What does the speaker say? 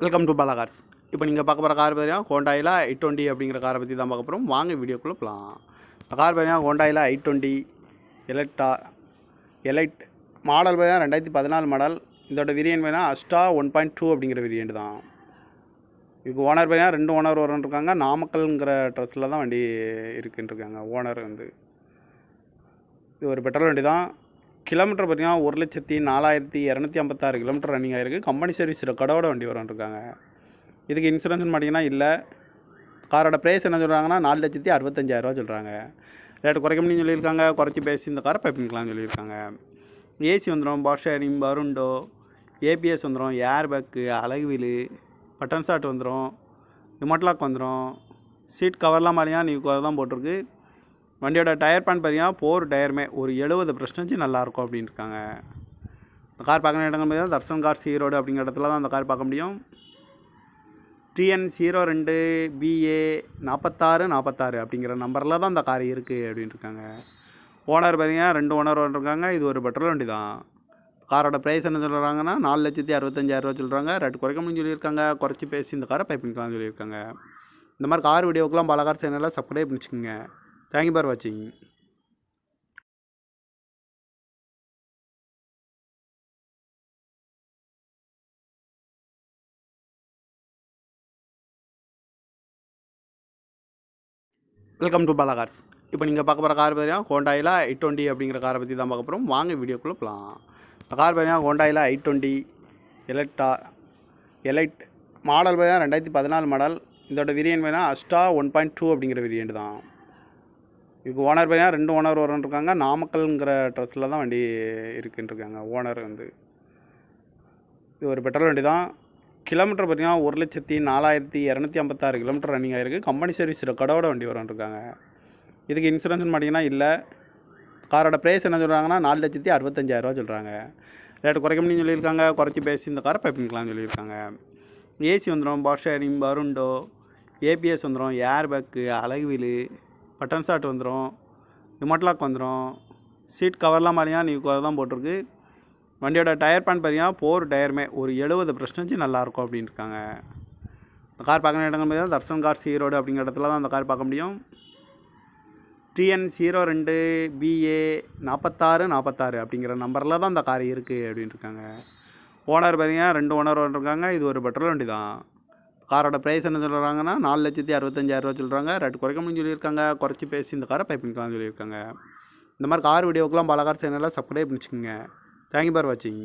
Welcome to Bala cars. இப்போ நீங்கள் பார்க்க போகிற கார் பார்த்தீங்கன்னா ஹோண்டாயில் i20 அப்படிங்கிற காரை பற்றி தான் பார்க்க போகிறோம். வாங்க வீடியோக்குள்ளே போகலாம். இந்த கார் பார்த்தீங்கன்னா ஹோண்டாயில் i20 எலைட் மாடல் பார்த்தீங்கன்னா 2014 மாடல். இதோட வேரியன்ட் பார்த்தீங்கன்னா அஸ்டா 1.2 அப்படிங்கிற வேரியன்ட் தான். இதுக்கு ஓனர் பார்த்தீங்கன்னா 2 ஓனர் இருக்காங்க. நாமக்கல்ங்கிற ட்ரெஸ்ஸில் தான் வண்டி இருக்குன்னு இருக்காங்க. ஓனர் இது ஒரு பெட்ரோல் வண்டி தான். கிலோமீட்டர் பார்த்தீங்கன்னா 1,04,256 கிலோமீட்டர் ரன்னிங் ஆகிருக்கு. கம்பெனி சர்வீஸ் ரெக்கார்டோட வண்டி வரும்ன்ருக்காங்க. இதுக்கு இன்சூரன்ஸ்னு பார்த்தீங்கன்னா இல்லை. காரோட ப்ரைஸ் என்ன சொல்கிறாங்கன்னா 4,65,000 சொல்கிறாங்க. ரேட்டு குறைக்க முடியும்னு சொல்லியிருக்காங்க. குறைச்சி பேசி இந்த காரை பைப்பிங்கலாம்னு சொல்லியிருக்காங்க. ஏசி வந்துடும், பவர் ஷேரிங், பருண்டோ, ஏபிஎஸ் வந்துடும், ஏர் பேக்கு, அழகு வீலு, பட்டன் ஷாட் வந்துடும், ரிமோட் லாக் வந்துடும். சீட் கவர்லாம் பார்த்தீங்கன்னா நியூ கவர் தான் போட்டிருக்கு. வண்டியோட டயர் பேன் பார்த்தீங்கன்னா 4 டயருமே ஒரு 70% நல்லாயிருக்கும் அப்படின்னு இருக்காங்க. இந்த கார் பார்க்குற இடங்கள் பார்த்தீங்கன்னா தர்ஷன் கார்ஸ் ஈரோடு அப்படிங்கிற இடத்துல தான் அந்த கார் பார்க்க முடியும். TN02BA 4646 அப்படிங்கிற நம்பரில் தான் அந்த கார் இருக்குது அப்படின்னு இருக்காங்க. ஓனர் பார்த்தீங்கன்னா 2 ஓனர் இருக்காங்க. இது ஒரு பெட்ரோல் வண்டி தான். காரோட ப்ரைஸ் என்ன சொல்கிறாங்கன்னா 4,65,000 சொல்கிறாங்க. ரேட்டு குறைக்க முடியும்னு சொல்லியிருக்காங்க. குறைச்சி பேசி இந்த காரை பைப்பிங்கலாம்னு சொல்லியிருக்காங்க. இந்த மாதிரி கார் வீடியோக்கெலாம் பாலா கார் சேனலில் சப்ஸ்கிரைப் பண்ணிச்சுக்கோங்க. தேங்க்யூ ஃபார் வாட்சிங். Welcome to Bala cars. இப்போ நீங்கள் பார்க்க போகிற கார் பார்த்தீங்கன்னா ஹோண்டாயில் i20 அப்படிங்கிற காரை பற்றி தான் பார்க்க போகிறோம். வாங்க வீடியோக்குள்ளே போகலாம். இந்த கார் பார்த்தீங்கன்னா ஹோண்டாயில் i20 எலைட் மாடல் பார்த்தீங்கன்னா 2014 மாடல். இதோட வேரியன்ட் பார்த்தீங்கன்னா அஸ்டா 1.2 அப்படிங்கிற வேரியன்ட் தான். இதுக்கு ஓனர் பார்த்தீங்கன்னா 2 ஓனர் இருக்காங்க. நாமக்கல்ங்கிற ட்ரெஸ்ஸில் தான் வண்டி இருக்குன்னு இருக்காங்க. ஓனர் இது ஒரு பெட்ரோல் வண்டி தான். கிலோமீட்டர் பார்த்தீங்கன்னா 1,04,256 கிலோமீட்டர் ரன்னிங் ஆகிருக்கு. கம்பெனி சர்வீஸ் ரெக்கார்டோட வண்டி வரும்ன்ருக்காங்க. இதுக்கு இன்சூரன்ஸ்னு பார்த்தீங்கன்னா இல்லை. காரோட ப்ரைஸ் என்ன சொல்கிறாங்கன்னா 4,65,000 சொல்கிறாங்க. ரேட்டு குறைக்க முடியும்னு சொல்லியிருக்காங்க. குறைச்சி பேசி இந்த காரை பைப்பிங்கலாம்னு சொல்லியிருக்காங்க. ஏசி வந்துடும், பவர் ஷேரிங், பருண்டோ, ஏபிஎஸ் வந்துடும், ஏர் பேக்கு, அழகு வீலு, பட்டன் ஷாட் வந்துடும், ரிமோட் லாக் வந்துடும். சீட் கவர்லாம் பார்த்தீங்கன்னா நியூ கவர் தான் போட்டிருக்கு. வண்டியோட டயர் பேன் பார்த்தீங்கன்னா 4 டயருமே ஒரு 70% நல்லாயிருக்கும் அப்படின்னு இருக்காங்க. இந்த கார் பார்க்குற இடங்கள் பார்த்தீங்கன்னா தர்ஷன் கார்ஸ் ஈரோடு அப்படிங்கிற இடத்துல தான் அந்த கார் பார்க்க முடியும். TN02BA 4646 அப்படிங்கிற நம்பரில் தான் அந்த கார் இருக்குது அப்படின்னு இருக்காங்க. ஓனர் பார்த்தீங்கன்னா 2 ஓனர் இருக்காங்க. இது ஒரு பெட்ரோல் வண்டி தான். காரோட ப்ரைஸ் என்ன சொல்கிறாங்கன்னா 4,65,000 சொல்கிறாங்க. ரேட்டு குறைக்க முடியும்னு சொல்லியிருக்காங்க. குறைச்சி பேசி இந்த காரை பைப்பிங்கலாம்னு சொல்லியிருக்காங்க. இந்த மாதிரி கார் வீடியோக்கெலாம் பாலா கார் சேனலில் சப்ஸ்கிரைப் பண்ணிச்சுக்கோங்க. தேங்க்யூ ஃபார் வாட்சிங்.